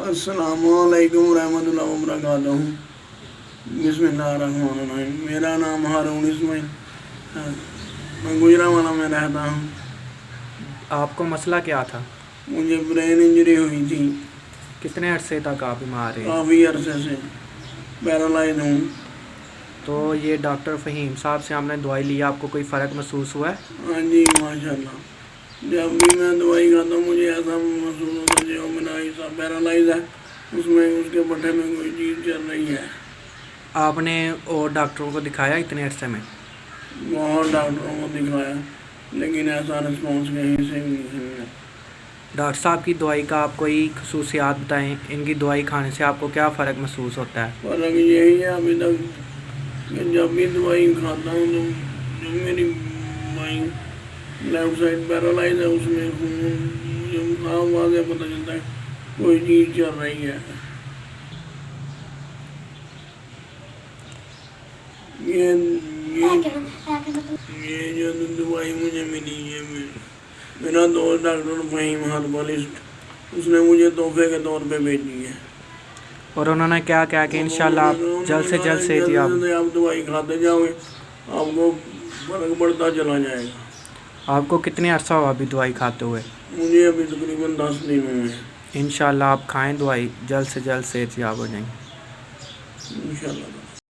السلام علیکم ورحمۃ اللہ وبرکاتہ۔ بسم اللہ الرحمن الرحیم۔ میرا نام ہارون اسماعیل ہے، میں گجرانوالہ میں رہتا ہوں۔ آپ کو مسئلہ کیا تھا؟ مجھے برین انجری ہوئی تھی، کتنے عرصے تک آپ بیمار رہے؟ کافی عرصے سے پیرالائز ہوں۔ تو یہ ڈاکٹر فہیم صاحب سے ہم نے دوائی لی، آپ کو کوئی فرق محسوس ہوا ہے؟ ہاں جی ماشاء اللہ، جب بھی میں دوائی کھاتا ہوں مجھے ایسا محسوس ہوتا ہے جو میرا حصہ پیرالائز ہے، اس کے پٹھے میں کوئی چیز چل رہی ہے۔ آپ نے اور ڈاکٹروں کو دکھایا اتنے عرصے میں؟ بہت ڈاکٹروں کو دکھایا لیکن ایسا رسپانس کہیں سے بھی نہیں ملا۔ ڈاکٹر صاحب کی دوائی کا آپ کوئی خصوصیات بتائیں، ان کی دوائی کھانے سے آپ کو کیا فرق محسوس ہوتا ہے؟ فرق یہی ہے ابھی تک کہ جب بھی دوائی کھاتا ہوں تو جو میری بائیں لیفٹ سائڈ پیرالائز ہے اس میں خون مجھے صاف واضح پتہ چلتا ہے کوئی چیز چل رہی ہے۔ یہ جو دوائی مجھے ملی ہے، میرا دوست ڈاکٹر فہیم ہربلسٹ، اس نے مجھے تحفے کے طور پہ بھیجی ہے، اور انہوں نے کیا کہا کہ انشاءاللہ آپ جلد سے جلد صحت یاب؟ آپ دوائی کھاتے جاؤ گے آپ کو فرق پڑتا چلا جائے گا۔ آپ کو کتنے عرصہ ہوا ابھی دوائی کھاتے ہوئے؟ مجھے ابھی تقریباً 10 دن ہوئے ہیں۔ انشاءاللہ آپ کھائیں دوائی، جلد سے جلد صحت یاب ہو جائیں گے۔ انشاءاللہ۔